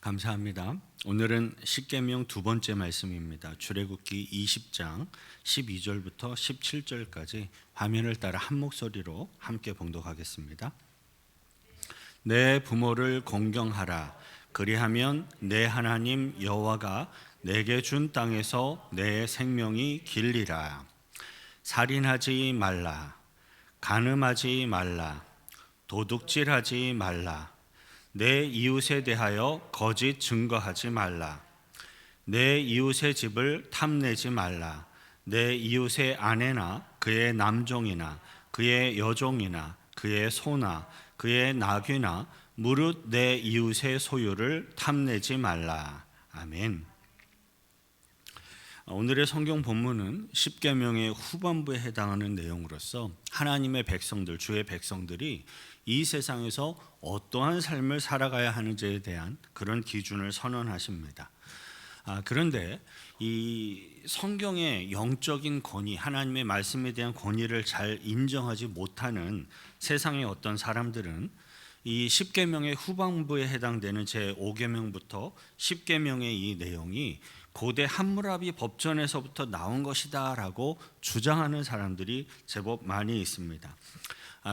감사합니다. 오늘은 십계명 두 번째 말씀입니다. 출애굽기 20장 12절부터 17절까지 화면을 따라 한 목소리로 함께 봉독하겠습니다. 내 부모를 공경하라. 그리하면 내 하나님 여호와가 내게 준 땅에서 내 생명이 길리라. 살인하지 말라. 간음하지 말라. 도둑질하지 말라. 내 이웃에 대하여 거짓 증거하지 말라. 내 이웃의 집을 탐내지 말라. 내 이웃의 아내나 그의 남종이나 그의 여종이나 그의 소나 그의 나귀나 무릇 내 이웃의 소유를 탐내지 말라. 아멘. 오늘의 성경 본문은 십계명의 후반부에 해당하는 내용으로서 하나님의 백성들, 주의 백성들이 이 세상에서 어떠한 삶을 살아가야 하는지에 대한 그런 기준을 선언하십니다. 그런데 이 성경의 영적인 권위, 하나님의 말씀에 대한 권위를 잘 인정하지 못하는 세상의 어떤 사람들은 이 십계명의 후반부에 해당되는 제5계명부터 십계명의 이 내용이 고대 함무라비 법전에서부터 나온 것이다라고 주장하는 사람들이 제법 많이 있습니다.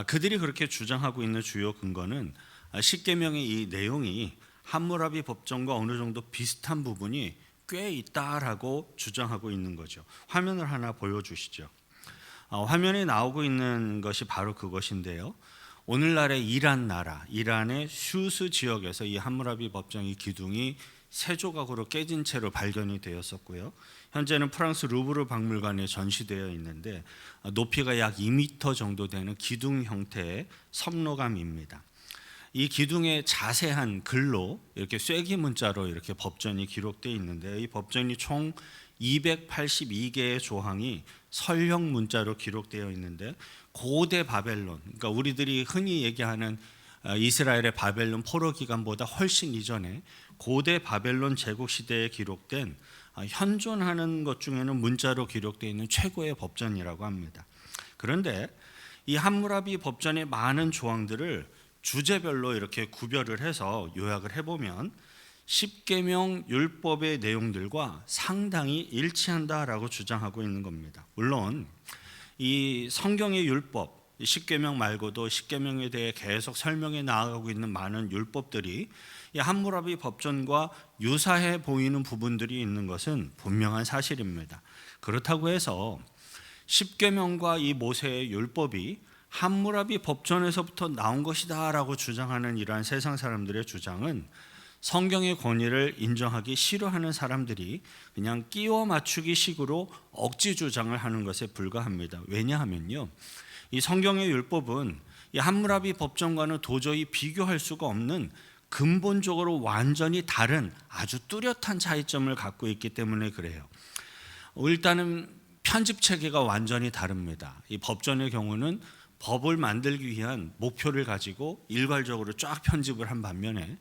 그들이 그렇게 주장하고 있는 주요 근거는 십계명의 이 내용이 함무라비 법전과 어느 정도 비슷한 부분이 꽤 있다라고 주장하고 있는 거죠. 화면을 하나 보여주시죠. 화면에 나오고 있는 것이 바로 그것인데요. 오늘날의 이란 나라, 이란의 슈스 지역에서 이 함무라비 법정의 기둥이 세 조각으로 깨진 채로 발견이 되었었고요. 현재는 프랑스 루브르 박물관에 전시되어 있는데 높이가 약 2m 정도 되는 기둥 형태의 섭로감입니다. 이 기둥의 자세한 글로 이렇게 쐐기 문자로 이렇게 법전이 기록되어 있는데 이 법전이 총 282개의 조항이 설형 문자로 기록되어 있는데 고대 바벨론, 그러니까 우리들이 흔히 얘기하는 이스라엘의 바벨론 포로 기간보다 훨씬 이전에 고대 바벨론 제국 시대에 기록된 현존하는 것 중에는 문자로 기록되어 있는 최고의 법전이라고 합니다. 그런데 이 함무라비 법전의 많은 조항들을 주제별로 이렇게 구별을 해서 요약을 해보면 십계명 율법의 내용들과 상당히 일치한다라고 주장하고 있는 겁니다. 물론 이 성경의 율법, 십계명 말고도 십계명에 대해 계속 설명해 나아가고 있는 많은 율법들이 이 함무라비 법전과 유사해 보이는 부분들이 있는 것은 분명한 사실입니다. 그렇다고 해서 십계명과 이 모세의 율법이 함무라비 법전에서부터 나온 것이다라고 주장하는 이러한 세상 사람들의 주장은 성경의 권위를 인정하기 싫어하는 사람들이 그냥 끼워 맞추기 식으로 억지 주장을 하는 것에 불과합니다. 왜냐하면요, 이 성경의 율법은 이 함무라비 법전과는 도저히 비교할 수가 없는 근본적으로 완전히 다른 아주 뚜렷한 차이점을 갖고 있기 때문에 그래요. 일단은 편집 체계가 완전히 다릅니다. 이 법전의 경우는 법을 만들기 위한 목표를 가지고 일괄적으로 쫙 편집을 한 반면에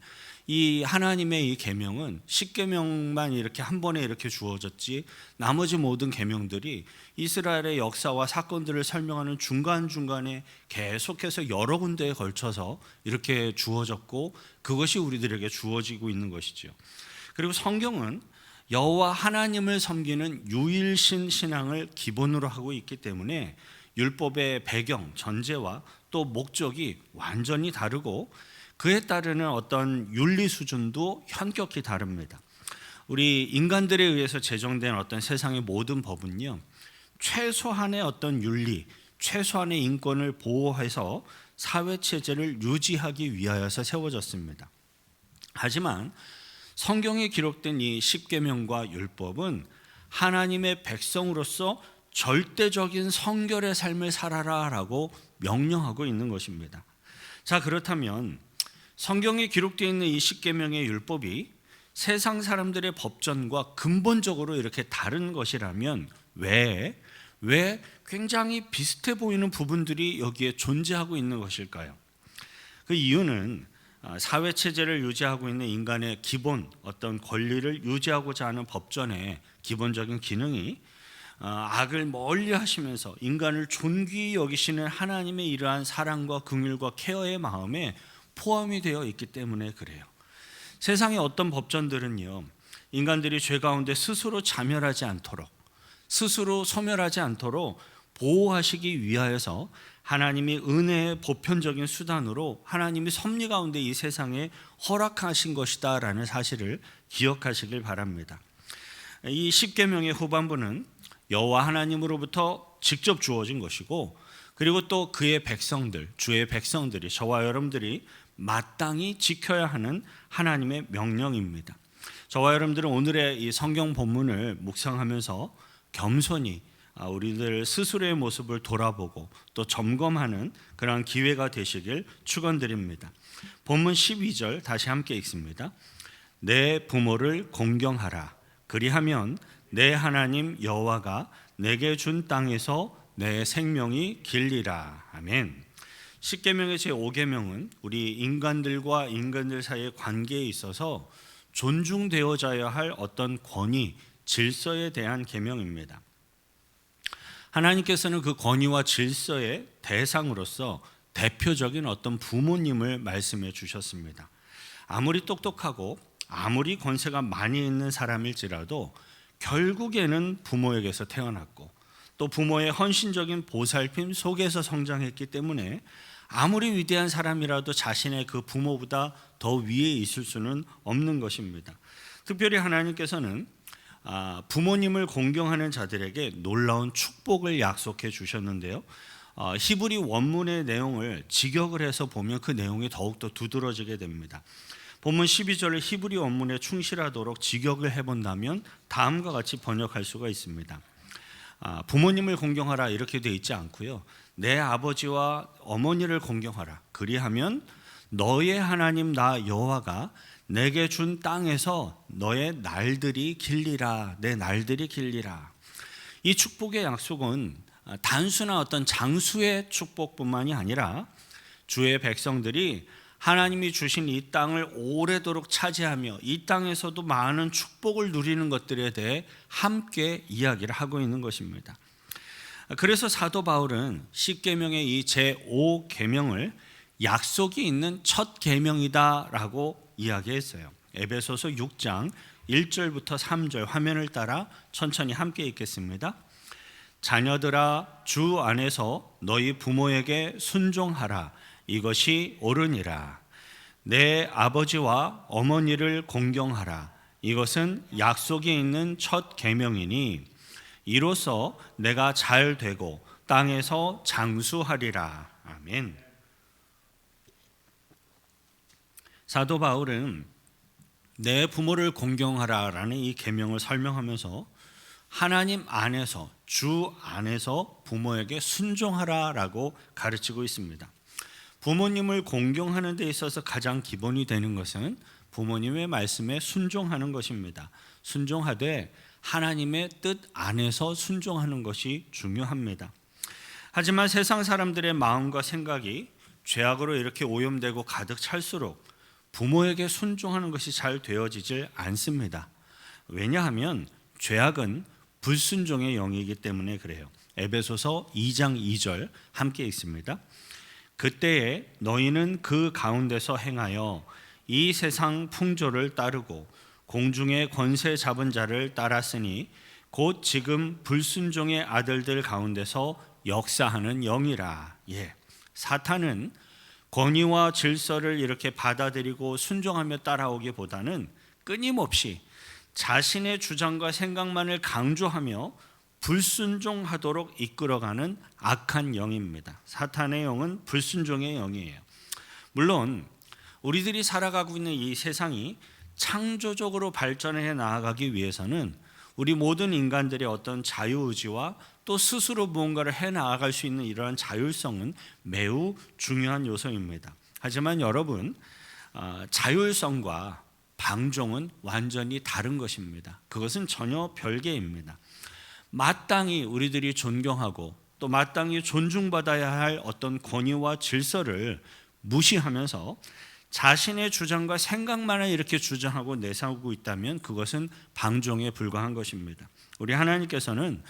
이 하나님의 이 계명은 십계명만 이렇게 한 번에 이렇게 주어졌지 나머지 모든 계명들이 이스라엘의 역사와 사건들을 설명하는 중간중간에 계속해서 여러 군데에 걸쳐서 이렇게 주어졌고 그것이 우리들에게 주어지고 있는 것이죠. 그리고 성경은 여호와 하나님을 섬기는 유일신 신앙을 기본으로 하고 있기 때문에 율법의 배경, 전제와 또 목적이 완전히 다르고 그에 따르는 어떤 윤리 수준도 현격히 다릅니다. 우리 인간들에 의해서 제정된 어떤 세상의 모든 법은요, 최소한의 어떤 윤리, 최소한의 인권을 보호해서 사회 체제를 유지하기 위하여서 세워졌습니다. 하지만 성경에 기록된 이 십계명과 율법은 하나님의 백성으로서 절대적인 성결의 삶을 살아라라고 명령하고 있는 것입니다. 자, 그렇다면 성경에 기록되어 있는 이 십계명의 율법이 세상 사람들의 법전과 근본적으로 이렇게 다른 것이라면 왜 굉장히 비슷해 보이는 부분들이 여기에 존재하고 있는 것일까요? 그 이유는 사회 체제를 유지하고 있는 인간의 기본 어떤 권리를 유지하고자 하는 법전의 기본적인 기능이 악을 멀리 하시면서 인간을 존귀히 여기시는 하나님의 이러한 사랑과 긍휼과 케어의 마음에 포함이 되어 있기 때문에 그래요. 세상의 어떤 법전들은요, 인간들이 죄 가운데 스스로 자멸하지 않도록, 스스로 소멸하지 않도록 보호하시기 위하여서 하나님이 은혜의 보편적인 수단으로 하나님이 섭리 가운데 이 세상에 허락하신 것이다라는 사실을 기억하시길 바랍니다. 이 십계명의 후반부는 여호와 하나님으로부터 직접 주어진 것이고, 그리고 또 그의 백성들, 주의 백성들이, 저와 여러분들이 마땅히 지켜야 하는 하나님의 명령입니다. 저와 여러분들은 오늘의 이 성경 본문을 묵상하면서 겸손히 우리들 스스로의 모습을 돌아보고 또 점검하는 그런 기회가 되시길 축원드립니다. 본문 12절 다시 함께 읽습니다. 내 부모를 공경하라. 그리하면 내 하나님 여호와가 내게 준 땅에서 내 생명이 길리라. 아멘. 십계명의 제5계명은 우리 인간들과 인간들 사이의 관계에 있어서 존중되어져야 할 어떤 권위, 질서에 대한 계명입니다. 하나님께서는 그 권위와 질서의 대상으로서 대표적인 어떤 부모님을 말씀해 주셨습니다. 아무리 똑똑하고 아무리 권세가 많이 있는 사람일지라도 결국에는 부모에게서 태어났고 또 부모의 헌신적인 보살핌 속에서 성장했기 때문에 아무리 위대한 사람이라도 자신의 그 부모보다 더 위에 있을 수는 없는 것입니다. 특별히 하나님께서는 부모님을 공경하는 자들에게 놀라운 축복을 약속해 주셨는데요. 히브리 원문의 내용을 직역을 해서 보면 그 내용이 더욱더 두드러지게 됩니다. 본문 12절을 히브리 원문에 충실하도록 직역을 해본다면 다음과 같이 번역할 수가 있습니다. 부모님을 공경하라 이렇게 되어 있지 않고요. 내 아버지와 어머니를 공경하라. 그리하면 너의 하나님 나 여호와가 내게 준 땅에서 너의 날들이 길리라. 내 날들이 길리라. 이 축복의 약속은 단순한 어떤 장수의 축복뿐만이 아니라 주의 백성들이 하나님이 주신 이 땅을 오래도록 차지하며 이 땅에서도 많은 축복을 누리는 것들에 대해 함께 이야기를 하고 있는 것입니다. 그래서 사도 바울은 십계명의 이 제5계명을 약속이 있는 첫 계명이다라고 이야기했어요. 에베소서 6장 1절부터 3절 화면을 따라 천천히 함께 읽겠습니다. 자녀들아 주 안에서 너희 부모에게 순종하라. 이것이 옳으니라. 내 아버지와 어머니를 공경하라. 이것은 약속이 있는 첫 계명이니 이로써 내가 잘 되고 땅에서 장수하리라. 아멘. 사도 바울은 내 부모를 공경하라라는 이 계명을 설명하면서 하나님 안에서, 주 안에서 부모에게 순종하라라고 가르치고 있습니다. 부모님을 공경하는 데 있어서 가장 기본이 되는 것은 부모님의 말씀에 순종하는 것입니다. 순종하되 하나님의 뜻 안에서 순종하는 것이 중요합니다. 하지만 세상 사람들의 마음과 생각이 죄악으로 이렇게 오염되고 가득 찰수록 부모에게 순종하는 것이 잘 되어지질 않습니다. 왜냐하면 죄악은 불순종의 영이기 때문에 그래요. 에베소서 2장 2절 함께 읽습니다. 그때에 너희는 그 가운데서 행하여 이 세상 풍조를 따르고 공중의 권세 잡은 자를 따랐으니 곧 지금 불순종의 아들들 가운데서 역사하는 영이라. 예, 사탄은 권위와 질서를 이렇게 받아들이고 순종하며 따라오기보다는 끊임없이 자신의 주장과 생각만을 강조하며 불순종하도록 이끌어가는 악한 영입니다. 사탄의 영은 불순종의 영이에요. 물론 우리들이 살아가고 있는 이 세상이 창조적으로 발전해 나아가기 위해서는 우리 모든 인간들의 어떤 자유의지와 또 스스로 무언가를 해 나아갈 수 있는 이러한 자율성은 매우 중요한 요소입니다. 하지만 여러분, 자율성과 방종은 완전히 다른 것입니다. 그것은 전혀 별개입니다. 마땅히 우리들이 존경하고 또 마땅히 존중받아야 할 어떤 권위와 질서를 무시하면서 자신의 주장과 생각만을 이렇게 주장하고 내세우고 있다면 그것은 방종에 불과한 것입니다. 우리 하나님께서는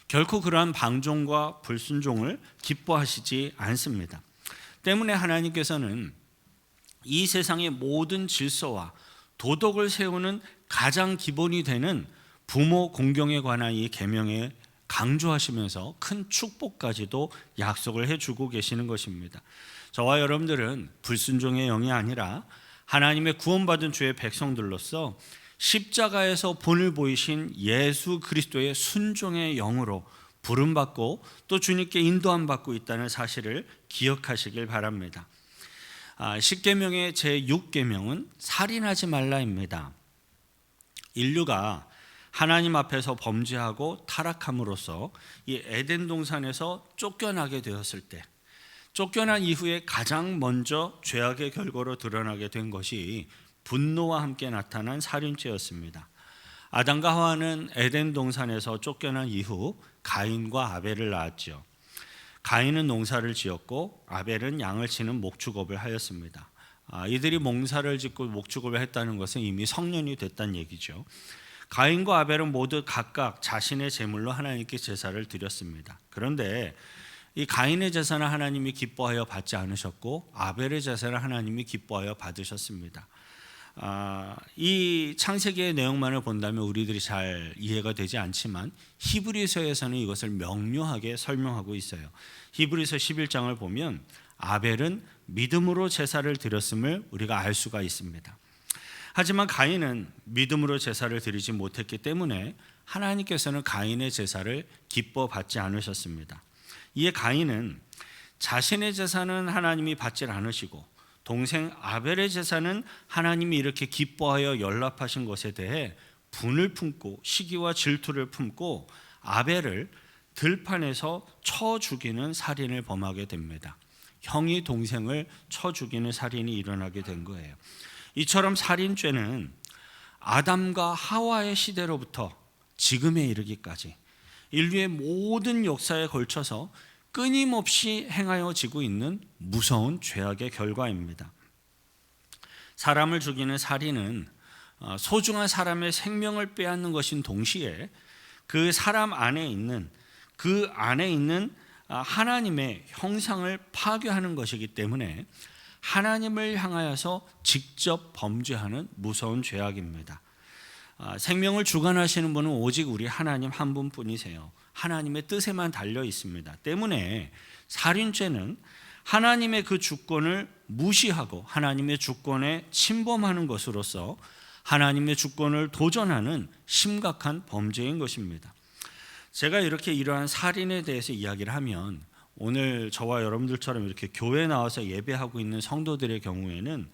결코 그러한 방종과 불순종을 기뻐하시지 않습니다. 때문에 하나님께서는 이 세상의 모든 질서와 도덕을 세우는 가장 기본이 되는 부모 공경에 관한 이 계명에 강조하시면서 큰 축복까지도 약속을 해주고 계시는 것입니다. 저와 여러분들은 불순종의 영이 아니라 하나님의 구원받은 주의 백성들로서 십자가에서 본을 보이신 예수 그리스도의 순종의 영으로 부름받고 또 주님께 인도함 받고 있다는 사실을 기억하시길 바랍니다. 10계명의 제6계명은 살인하지 말라입니다. 인류가 하나님 앞에서 범죄하고 타락함으로써 이 에덴 동산에서 쫓겨나게 되었을 때, 쫓겨난 이후에 가장 먼저 죄악의 결과로 드러나게 된 것이 분노와 함께 나타난 살인죄였습니다. 아담과 하와는 에덴 동산에서 쫓겨난 이후 가인과 아벨을 낳았죠. 가인은 농사를 지었고 아벨은 양을 치는 목축업을 하였습니다. 이들이 농사를 짓고 목축업을 했다는 것은 이미 성년이 됐다는 얘기죠. 가인과 아벨은 모두 각각 자신의 제물로 하나님께 제사를 드렸습니다. 그런데 이 가인의 제사는 하나님이 기뻐하여 받지 않으셨고 아벨의 제사는 하나님이 기뻐하여 받으셨습니다. 이 창세기의 내용만을 본다면 우리들이 잘 이해가 되지 않지만 히브리서에서는 이것을 명료하게 설명하고 있어요. 히브리서 11장을 보면 아벨은 믿음으로 제사를 드렸음을 우리가 알 수가 있습니다. 하지만 가인은 믿음으로 제사를 드리지 못했기 때문에 하나님께서는 가인의 제사를 기뻐 받지 않으셨습니다. 이에 가인은 자신의 제사는 하나님이 받지 않으시고 동생 아벨의 제사는 하나님이 이렇게 기뻐하여 연락하신 것에 대해 분을 품고 시기와 질투를 품고 아벨을 들판에서 쳐 죽이는 살인을 범하게 됩니다. 형이 동생을 쳐 죽이는 살인이 일어나게 된 거예요. 이처럼 살인죄는 아담과 하와의 시대로부터 지금에 이르기까지 인류의 모든 역사에 걸쳐서 끊임없이 행하여지고 있는 무서운 죄악의 결과입니다. 사람을 죽이는 살인은 소중한 사람의 생명을 빼앗는 것인 동시에 그 사람 안에 있는 하나님의 형상을 파괴하는 것이기 때문에 하나님을 향하여서 직접 범죄하는 무서운 죄악입니다. 생명을 주관하시는 분은 오직 우리 하나님 한 분뿐이세요. 하나님의 뜻에만 달려 있습니다. 때문에 살인죄는 하나님의 그 주권을 무시하고 하나님의 주권에 침범하는 것으로서 하나님의 주권을 도전하는 심각한 범죄인 것입니다. 제가 이렇게 이러한 살인에 대해서 이야기를 하면 오늘 저와 여러분들처럼 이렇게 교회에 나와서 예배하고 있는 성도들의 경우에는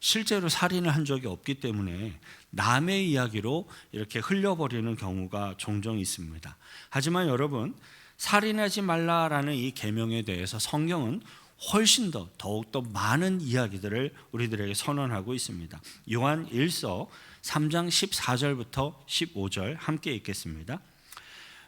실제로 살인을 한 적이 없기 때문에 남의 이야기로 이렇게 흘려버리는 경우가 종종 있습니다. 하지만 여러분, 살인하지 말라라는 이 계명에 대해서 성경은 훨씬 더욱더 많은 이야기들을 우리들에게 선언하고 있습니다. 요한 1서 3장 14절부터 15절 함께 읽겠습니다.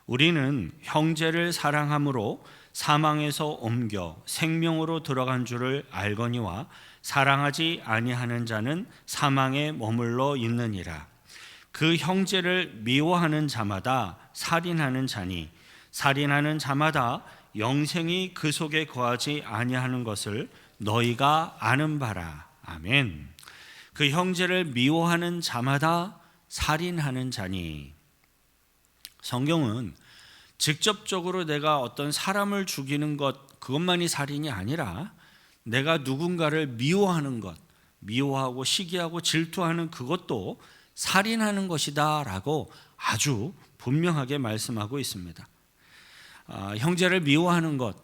우리는 형제를 사랑함으로 사망에서 옮겨 생명으로 들어간 줄을 알거니와 사랑하지 아니하는 자는 사망에 머물러 있느니라. 그 형제를 미워하는 자마다 살인하는 자니 살인하는 자마다 영생이 그 속에 거하지 아니하는 것을 너희가 아는 바라. 아멘. 그 형제를 미워하는 자마다 살인하는 자니. 성경은 직접적으로 내가 어떤 사람을 죽이는 것 그것만이 살인이 아니라 내가 누군가를 미워하는 것, 미워하고 시기하고 질투하는 그것도 살인하는 것이다 라고 아주 분명하게 말씀하고 있습니다. 형제를 미워하는 것,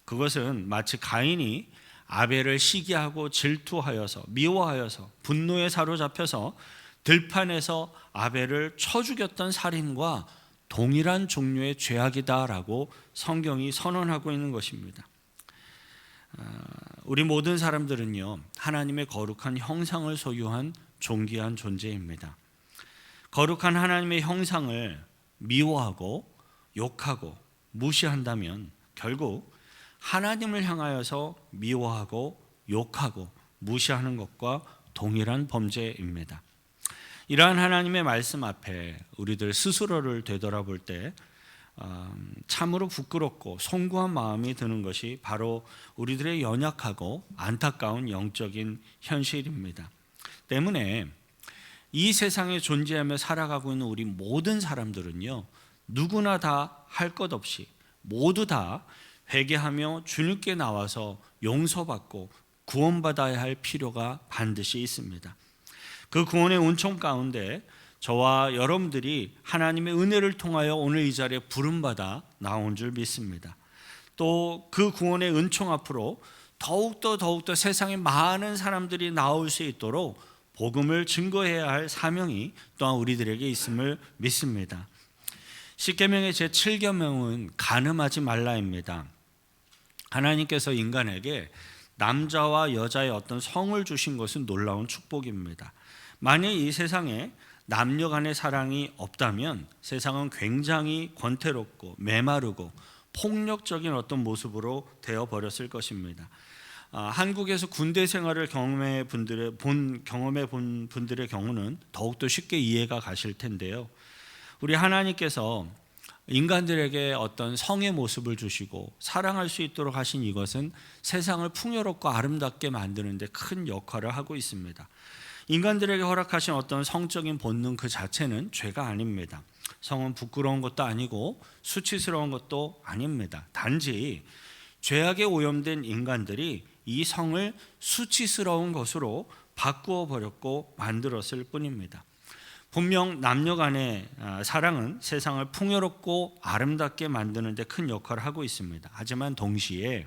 그것은 마치 가인이 아벨을 시기하고 질투하여서 미워하여서 분노에 사로잡혀서 들판에서 아벨을 쳐 죽였던 살인과 동일한 종류의 죄악이다라고 성경이 선언하고 있는 것입니다. 우리 모든 사람들은요, 하나님의 거룩한 형상을 소유한 존귀한 존재입니다. 거룩한 하나님의 형상을 미워하고 욕하고 무시한다면 결국 하나님을 향하여서 미워하고 욕하고 무시하는 것과 동일한 범죄입니다. 이러한 하나님의 말씀 앞에 우리들 스스로를 되돌아볼 때 참으로 부끄럽고 송구한 마음이 드는 것이 바로 우리들의 연약하고 안타까운 영적인 현실입니다. 때문에 이 세상에 존재하며 살아가고 있는 우리 모든 사람들은요, 누구나 다 할 것 없이 모두 다 회개하며 주님께 나와서 용서받고 구원받아야 할 필요가 반드시 있습니다. 그 구원의 은총 가운데 저와 여러분들이 하나님의 은혜를 통하여 오늘 이 자리에 부름받아 나온 줄 믿습니다. 또 그 구원의 은총 앞으로 더욱더 세상에 많은 사람들이 나올 수 있도록 복음을 증거해야 할 사명이 또한 우리들에게 있음을 믿습니다. 십계명의 제7계명은 간음하지 말라입니다. 하나님께서 인간에게 남자와 여자의 어떤 성을 주신 것은 놀라운 축복입니다. 만약 이 세상에 남녀 간의 사랑이 없다면 세상은 굉장히 권태롭고 메마르고 폭력적인 어떤 모습으로 되어버렸을 것입니다. 한국에서 군대 생활을 경험해 본 분들의 경우는 더욱더 쉽게 이해가 가실 텐데요. 우리 하나님께서 인간들에게 어떤 성의 모습을 주시고 사랑할 수 있도록 하신 이것은 세상을 풍요롭고 아름답게 만드는 데 큰 역할을 하고 있습니다. 인간들에게 허락하신 어떤 성적인 본능 그 자체는 죄가 아닙니다. 성은 부끄러운 것도 아니고 수치스러운 것도 아닙니다. 단지 죄악에 오염된 인간들이 이 성을 수치스러운 것으로 바꾸어 버렸고 만들었을 뿐입니다. 분명 남녀 간의 사랑은 세상을 풍요롭고 아름답게 만드는 데 큰 역할을 하고 있습니다. 하지만 동시에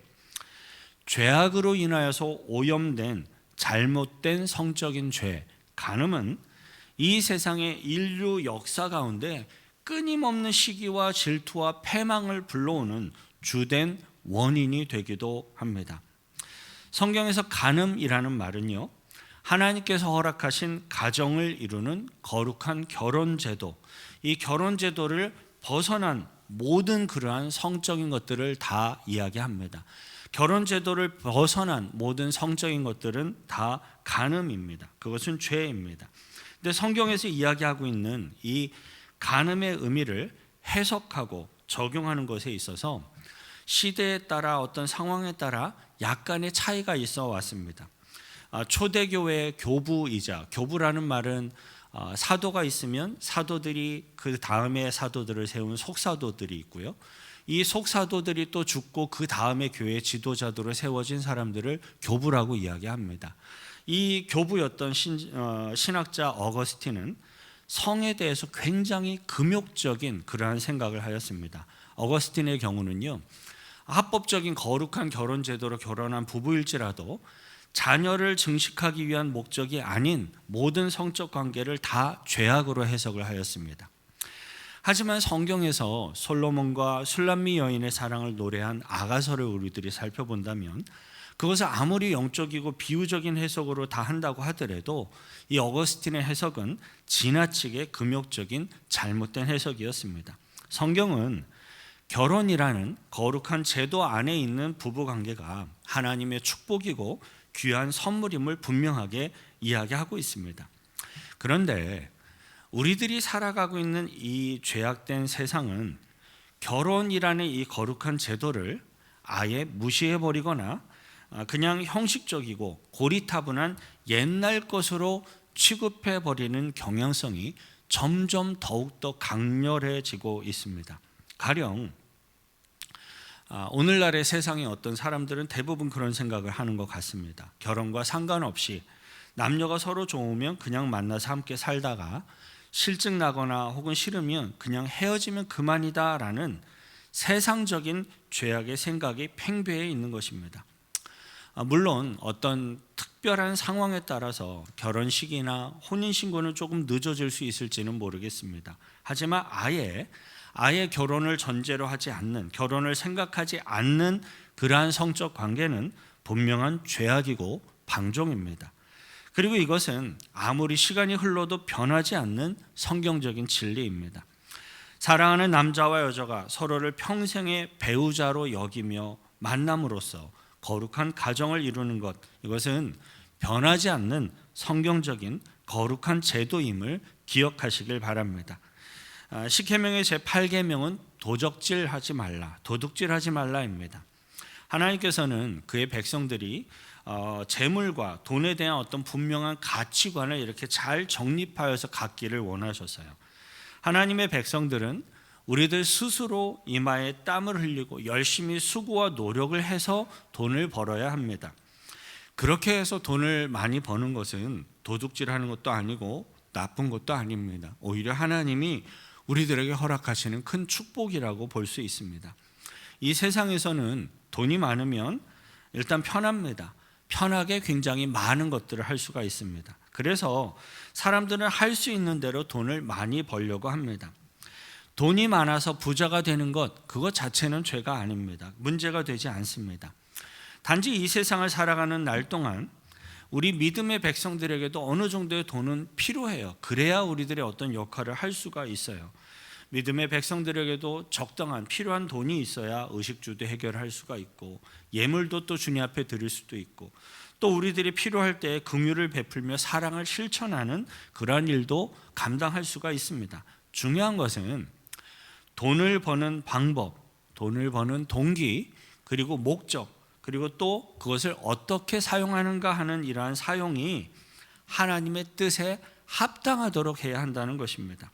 죄악으로 인하여서 오염된 잘못된 성적인 죄, 간음은 이 세상의 인류 역사 가운데 끊임없는 시기와 질투와 패망을 불러오는 주된 원인이 되기도 합니다. 성경에서 간음이라는 말은요, 하나님께서 허락하신 가정을 이루는 거룩한 결혼제도, 이 결혼제도를 벗어난 모든 그러한 성적인 것들을 다 이야기합니다. 결혼제도를 벗어난 모든 성적인 것들은 다 간음입니다. 그것은 죄입니다. 근데 성경에서 이야기하고 있는 이 간음의 의미를 해석하고 적용하는 것에 있어서 시대에 따라 어떤 상황에 따라 약간의 차이가 있어 왔습니다. 초대교회의 교부라는 말은 사도가 있으면 사도들이 그 다음에 사도들을 세운 속사도들이 있고요. 이 속사도들이 또 죽고 그 다음에 교회 지도자들로 세워진 사람들을 교부라고 이야기합니다. 이 교부였던 신학자 어거스틴은 성에 대해서 굉장히 금욕적인 그러한 생각을 하였습니다. 어거스틴의 경우는요, 합법적인 거룩한 결혼 제도로 결혼한 부부일지라도 자녀를 증식하기 위한 목적이 아닌 모든 성적 관계를 다 죄악으로 해석을 하였습니다. 하지만 성경에서 솔로몬과 술람미 여인의 사랑을 노래한 아가서를 우리들이 살펴본다면 그것을 아무리 영적이고 비유적인 해석으로 다 한다고 하더라도 이 어거스틴의 해석은 지나치게 금욕적인 잘못된 해석이었습니다. 성경은 결혼이라는 거룩한 제도 안에 있는 부부관계가 하나님의 축복이고 귀한 선물임을 분명하게 이야기하고 있습니다. 그런데 우리들이 살아가고 있는 이 죄악된 세상은 결혼이라는 이 거룩한 제도를 아예 무시해버리거나 그냥 형식적이고 고리타분한 옛날 것으로 취급해버리는 경향성이 점점 더욱더 강렬해지고 있습니다. 가령 오늘날의 세상의 어떤 사람들은 대부분 그런 생각을 하는 것 같습니다. 결혼과 상관없이 남녀가 서로 좋으면 그냥 만나서 함께 살다가 실증 나거나 혹은 싫으면 그냥 헤어지면 그만이다 라는 세상적인 죄악의 생각이 팽배해 있는 것입니다. 물론 어떤 특별한 상황에 따라서 결혼식이나 혼인신고는 조금 늦어질 수 있을지는 모르겠습니다. 하지만 아예 결혼을 전제로 하지 않는, 결혼을 생각하지 않는 그러한 성적 관계는 분명한 죄악이고 방종입니다. 그리고 이것은 아무리 시간이 흘러도 변하지 않는 성경적인 진리입니다. 사랑하는 남자와 여자가 서로를 평생의 배우자로 여기며 만남으로써 거룩한 가정을 이루는 것, 이것은 변하지 않는 성경적인 거룩한 제도임을 기억하시길 바랍니다. 십계명의 제8계명은 도적질하지 말라입니다. 하나님께서는 그의 백성들이 재물과 돈에 대한 어떤 분명한 가치관을 이렇게 잘 정립하여서 갖기를 원하셨어요. 하나님의 백성들은 우리들 스스로 이마에 땀을 흘리고 열심히 수고와 노력을 해서 돈을 벌어야 합니다. 그렇게 해서 돈을 많이 버는 것은 도둑질하는 것도 아니고 나쁜 것도 아닙니다. 오히려 하나님이 우리들에게 허락하시는 큰 축복이라고 볼 수 있습니다. 이 세상에서는 돈이 많으면 일단 편합니다. 편하게 굉장히 많은 것들을 할 수가 있습니다. 그래서 사람들은 할 수 있는 대로 돈을 많이 벌려고 합니다. 돈이 많아서 부자가 되는 것, 그것 자체는 죄가 아닙니다. 문제가 되지 않습니다. 단지 이 세상을 살아가는 날 동안 우리 믿음의 백성들에게도 어느 정도의 돈은 필요해요. 그래야 우리들의 어떤 역할을 할 수가 있어요. 믿음의 백성들에게도 적당한 필요한 돈이 있어야 의식주도 해결할 수가 있고, 예물도 또 주님 앞에 드릴 수도 있고, 또 우리들이 필요할 때 긍휼을 베풀며 사랑을 실천하는 그러한 일도 감당할 수가 있습니다. 중요한 것은 돈을 버는 방법, 돈을 버는 동기, 그리고 목적, 그리고 또 그것을 어떻게 사용하는가 하는 이러한 사용이 하나님의 뜻에 합당하도록 해야 한다는 것입니다.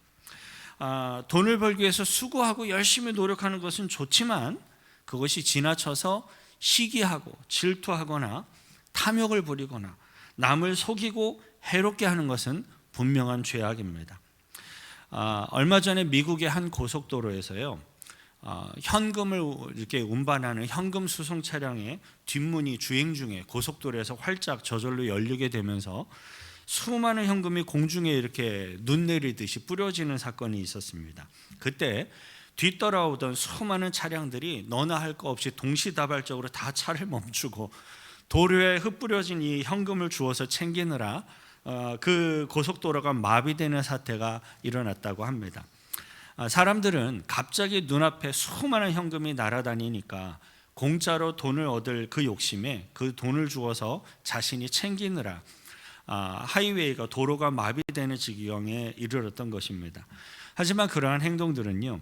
돈을 벌기 위해서 수고하고 열심히 노력하는 것은 좋지만 그것이 지나쳐서 시기하고 질투하거나 탐욕을 부리거나 남을 속이고 해롭게 하는 것은 분명한 죄악입니다. 얼마 전에 미국의 한 고속도로에서요, 현금을 이렇게 운반하는 현금 수송 차량의 뒷문이 주행 중에 고속도로에서 활짝 저절로 열리게 되면서 수많은 현금이 공중에 이렇게 눈 내리듯이 뿌려지는 사건이 있었습니다. 그때 뒤따라오던 수많은 차량들이 너나 할 거 없이 동시다발적으로 다 차를 멈추고 도로에 흩뿌려진 이 현금을 주워서 챙기느라 그 고속도로가 마비되는 사태가 일어났다고 합니다. 사람들은 갑자기 눈앞에 수많은 현금이 날아다니니까 공짜로 돈을 얻을 그 욕심에 그 돈을 주어서 자신이 챙기느라 하이웨이가 도로가 마비되는 지경에 이르렀던 것입니다. 하지만 그러한 행동들은요,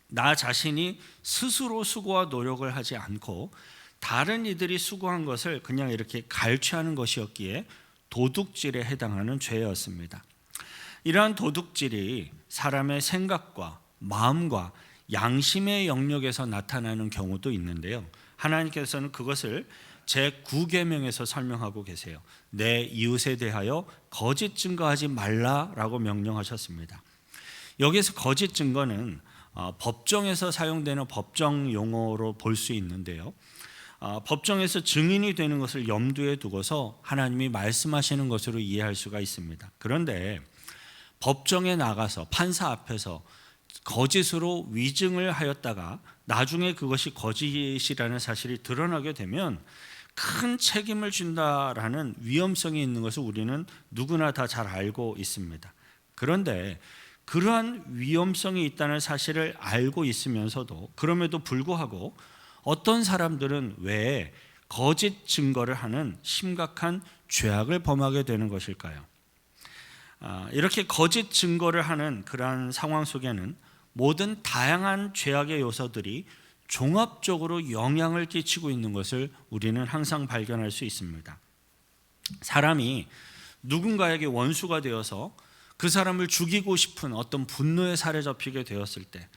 나 자신이 스스로 수고와 노력을 하지 않고 다른 이들이 수고한 것을 그냥 이렇게 갈취하는 것이었기에 도둑질에 해당하는 죄였습니다. 이러한 도둑질이 사람의 생각과 마음과 양심의 영역에서 나타나는 경우도 있는데요, 하나님께서는 그것을 제9계명에서 설명하고 계세요. 내 이웃에 대하여 거짓 증거하지 말라라고 명령하셨습니다. 여기서 거짓 증거는 법정에서 사용되는 법정 용어로 볼 수 있는데요, 법정에서 증인이 되는 것을 염두에 두고서 하나님이 말씀하시는 것으로 이해할 수가 있습니다. 그런데 법정에 나가서 판사 앞에서 거짓으로 위증을 하였다가 나중에 그것이 거짓이라는 사실이 드러나게 되면 큰 책임을 진다라는 위험성이 있는 것을 우리는 누구나 다 잘 알고 있습니다. 그런데 그러한 위험성이 있다는 사실을 알고 있으면서도 그럼에도 불구하고 어떤 사람들은 왜 거짓 증거를 하는 심각한 죄악을 범하게 되는 것일까요? 이렇게 거짓 증거를 하는 그러한 상황 속에는 모든 다양한 죄악의 요소들이 종합적으로 영향을 끼치고 있는 것을 우리는 항상 발견할 수 있습니다. 사람이 누군가에게 원수가 되어서 그 사람을 죽이고 싶은 어떤 분노에 사로잡히게 되었을 때,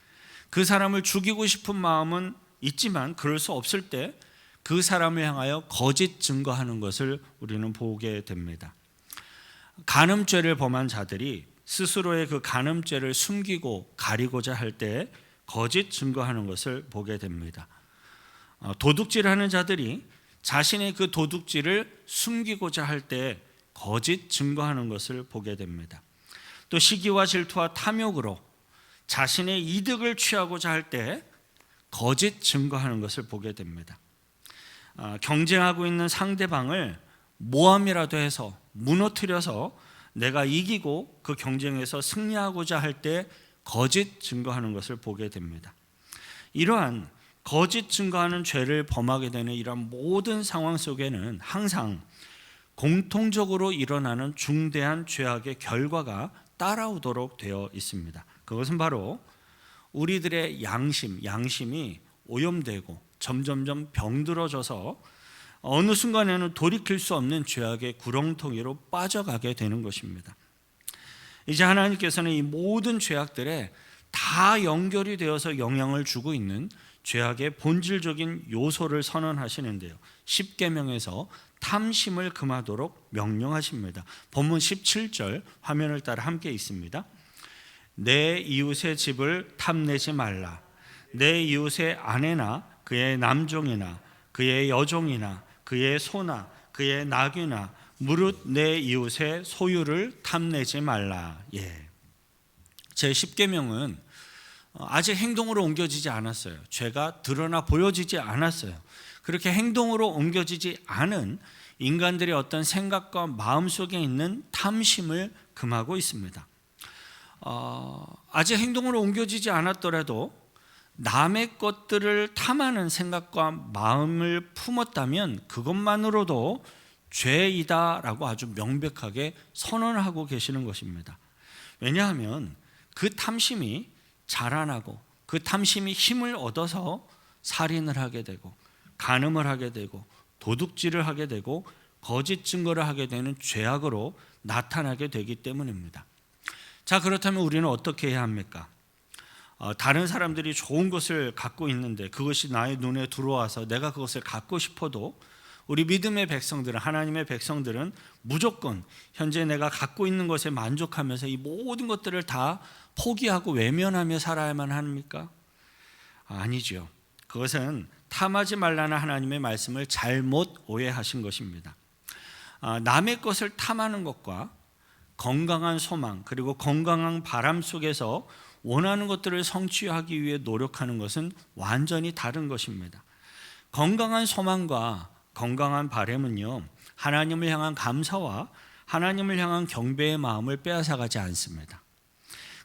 그 사람을 죽이고 싶은 마음은 있지만 그럴 수 없을 때 그 사람을 향하여 거짓 증거하는 것을 우리는 보게 됩니다. 간음죄를 범한 자들이 스스로의 그 간음죄를 숨기고 가리고자 할 때 거짓 증거하는 것을 보게 됩니다. 도둑질하는 자들이 자신의 그 도둑질을 숨기고자 할 때 거짓 증거하는 것을 보게 됩니다. 또 시기와 질투와 탐욕으로 자신의 이득을 취하고자 할 때 거짓 증거하는 것을 보게 됩니다. 경쟁하고 있는 상대방을 모함이라도 해서 무너뜨려서 내가 이기고 그 경쟁에서 승리하고자 할 때 거짓 증거하는 것을 보게 됩니다. 이러한 거짓 증거하는 죄를 범하게 되는 이러한 모든 상황 속에는 항상 공통적으로 일어나는 중대한 죄악의 결과가 따라오도록 되어 있습니다. 그것은 바로 우리들의 양심이 오염되고 점점점 병들어져서 어느 순간에는 돌이킬 수 없는 죄악의 구렁텅이로 빠져가게 되는 것입니다. 이제 하나님께서는 이 모든 죄악들에 다 연결이 되어서 영향을 주고 있는 죄악의 본질적인 요소를 선언하시는데요. 십계명에서 탐심을 금하도록 명령하십니다. 본문 17절 화면을 따라 함께 있습니다. 내 이웃의 집을 탐내지 말라. 내 이웃의 아내나 그의 남종이나 그의 여종이나 그의 소나 그의 나귀나 무릇 내 이웃의 소유를 탐내지 말라. 제 십계명은 아직 행동으로 옮겨지지 않았어요. 죄가 드러나 보여지지 않았어요. 그렇게 행동으로 옮겨지지 않은 인간들의 어떤 생각과 마음 속에 있는 탐심을 금하고 있습니다. 아직 행동으로 옮겨지지 않았더라도 남의 것들을 탐하는 생각과 마음을 품었다면 그것만으로도 죄이다라고 아주 명백하게 선언하고 계시는 것입니다. 왜냐하면 그 탐심이 자라나고 그 탐심이 힘을 얻어서 살인을 하게 되고 간음을 하게 되고 도둑질을 하게 되고 거짓 증거를 하게 되는 죄악으로 나타나게 되기 때문입니다. 자, 그렇다면 우리는 어떻게 해야 합니까? 다른 사람들이 좋은 것을 갖고 있는데 그것이 나의 눈에 들어와서 내가 그것을 갖고 싶어도 우리 믿음의 백성들은, 하나님의 백성들은 무조건 현재 내가 갖고 있는 것에 만족하면서 이 모든 것들을 다 포기하고 외면하며 살아야만 합니까? 아니죠. 그것은 탐하지 말라는 하나님의 말씀을 잘못 오해하신 것입니다. 남의 것을 탐하는 것과 건강한 소망 그리고 건강한 바람 속에서 원하는 것들을 성취하기 위해 노력하는 것은 완전히 다른 것입니다. 건강한 소망과 건강한 바람은요, 하나님을 향한 감사와 하나님을 향한 경배의 마음을 빼앗아가지 않습니다.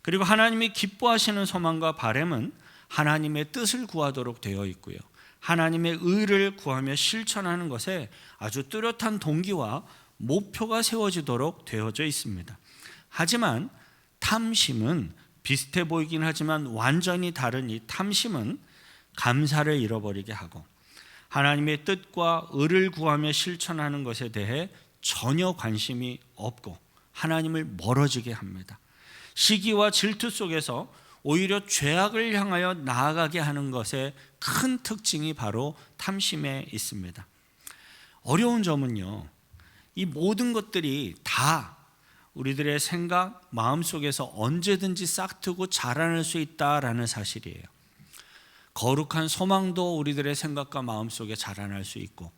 그리고 하나님이 기뻐하시는 소망과 바람은 하나님의 뜻을 구하도록 되어 있고요, 하나님의 의를 구하며 실천하는 것에 아주 뚜렷한 동기와 목표가 세워지도록 되어져 있습니다. 하지만 탐심은 비슷해 보이긴 하지만 완전히 다른 이 탐심은 감사를 잃어버리게 하고 하나님의 뜻과 의를 구하며 실천하는 것에 대해 전혀 관심이 없고 하나님을 멀어지게 합니다. 시기와 질투 속에서 오히려 죄악을 향하여 나아가게 하는 것의 큰 특징이 바로 탐심에 있습니다. 어려운 점은요, 이 모든 것들이 다 우리들의 생각, 마음속에서 언제든지 싹트고 자라날 수 있다라는 사실이에요. 거룩한 소망도 우리들의 생각과 마음속에 자라날 수 있고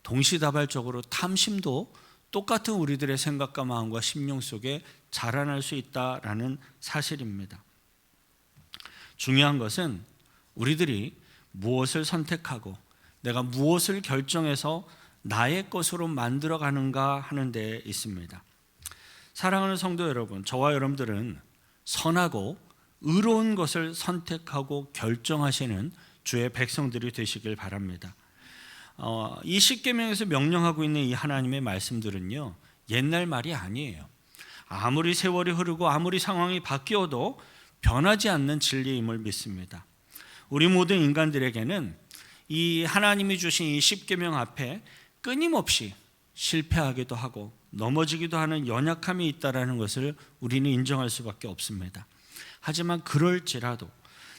동시다발적으로 탐심도 똑같은 우리들의 생각과 마음과 심령 속에 자라날 수 있다라는 사실입니다. 중요한 것은 우리들이 무엇을 선택하고 내가 무엇을 결정해서 나의 것으로 만들어가는가 하는 데 있습니다. 사랑하는 성도 여러분, 저와 여러분들은 선하고 의로운 것을 선택하고 결정하시는 주의 백성들이 되시길 바랍니다. 이 십계명에서 명령하고 있는 이 하나님의 말씀들은요, 옛날 말이 아니에요. 아무리 세월이 흐르고 아무리 상황이 바뀌어도 변하지 않는 진리임을 믿습니다. 우리 모든 인간들에게는 이 하나님이 주신 이 십계명 앞에 끊임없이 실패하기도 하고 넘어지기도 하는 연약함이 있다는 것을 우리는 인정할 수밖에 없습니다. 하지만 그럴지라도,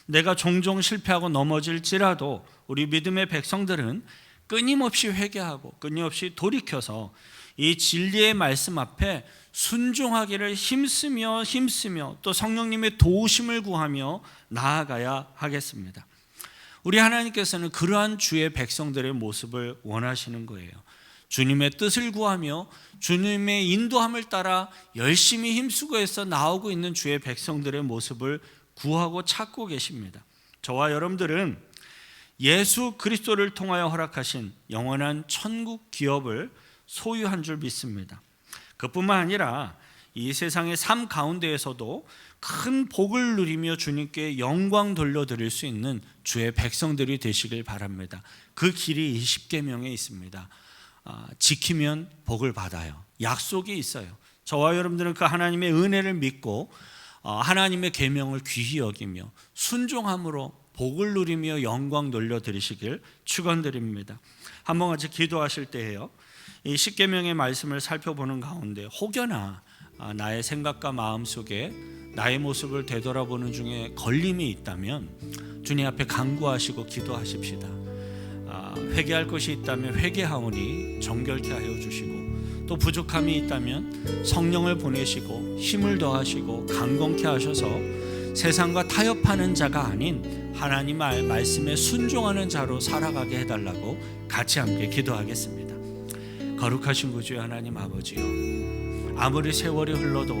내가 종종 실패하고 넘어질지라도 우리 믿음의 백성들은 끊임없이 회개하고 끊임없이 돌이켜서 이 진리의 말씀 앞에 순종하기를 힘쓰며 또 성령님의 도우심을 구하며 나아가야 하겠습니다. 우리 하나님께서는 그러한 주의 백성들의 모습을 원하시는 거예요. 주님의 뜻을 구하며 주님의 인도함을 따라 열심히 힘쓰고 해서 나오고 있는 주의 백성들의 모습을 구하고 찾고 계십니다. 저와 여러분들은 예수 그리스도를 통하여 허락하신 영원한 천국 기업을 소유한 줄 믿습니다. 그뿐만 아니라 이 세상의 삶 가운데에서도 큰 복을 누리며 주님께 영광 돌려드릴 수 있는 주의 백성들이 되시길 바랍니다. 그 길이 이 십계명에 있습니다. 지키면 복을 받아요. 약속이 있어요. 저와 여러분들은 그 하나님의 은혜를 믿고 하나님의 계명을 귀히 여기며 순종함으로 복을 누리며 영광 돌려드리시길 축원드립니다. 한번 같이 기도하실 때에요, 이 십계명의 말씀을 살펴보는 가운데 혹여나 나의 생각과 마음 속에 나의 모습을 되돌아보는 중에 걸림이 있다면 주님 앞에 간구하시고 기도하십시다. 회개할 것이 있다면 회개하오니 정결케 하여 주시고, 또 부족함이 있다면 성령을 보내시고 힘을 더하시고 강건케 하셔서 세상과 타협하는 자가 아닌 하나님의 말씀에 순종하는 자로 살아가게 해달라고 같이 함께 기도하겠습니다. 거룩하신 구주의 하나님 아버지요, 아무리 세월이 흘러도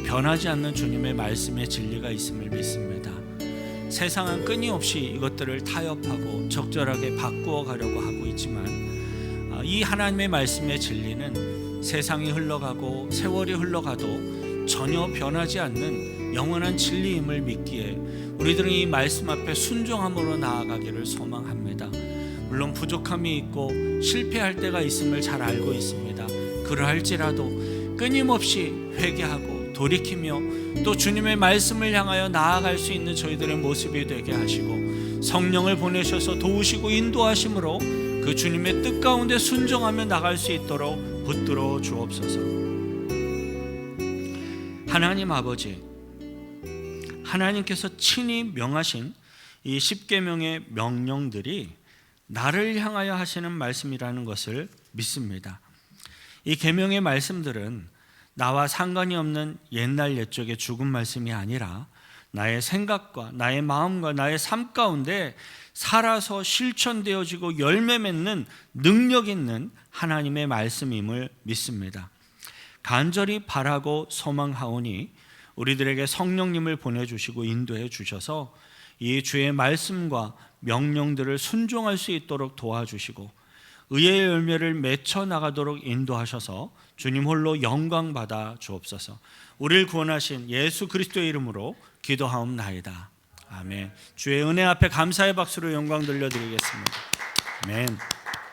변하지 않는 주님의 말씀의 진리가 있음을 믿습니다. 세상은 끊임없이 이것들을 타협하고 적절하게 바꾸어 가려고 하고 있지만 이 하나님의 말씀의 진리는 세상이 흘러가고 세월이 흘러가도 전혀 변하지 않는 영원한 진리임을 믿기에 우리들은 이 말씀 앞에 순종함으로 나아가기를 소망합니다. 물론 부족함이 있고 실패할 때가 있음을 잘 알고 있습니다. 그러할지라도 끊임없이 회개하고 돌이키며 또 주님의 말씀을 향하여 나아갈 수 있는 저희들의 모습이 되게 하시고 성령을 보내셔서 도우시고 인도하심으로 그 주님의 뜻 가운데 순종하며 나갈 수 있도록 붙들어 주옵소서. 하나님 아버지, 하나님께서 친히 명하신 이 십계명의 명령들이 나를 향하여 하시는 말씀이라는 것을 믿습니다. 이 계명의 말씀들은 나와 상관이 없는 옛날 옛적의 죽은 말씀이 아니라 나의 생각과 나의 마음과 나의 삶 가운데 살아서 실천되어지고 열매 맺는 능력 있는 하나님의 말씀임을 믿습니다. 간절히 바라고 소망하오니 우리들에게 성령님을 보내주시고 인도해 주셔서 이 주의 말씀과 명령들을 순종할 수 있도록 도와주시고 의의 열매를 맺혀 나가도록 인도하셔서 주님 홀로 영광 받아 주옵소서. 우리를 구원하신 예수 그리스도의 이름으로 기도하옵나이다. 아멘. 주의 은혜 앞에 감사의 박수로 영광 돌려드리겠습니다. 아멘.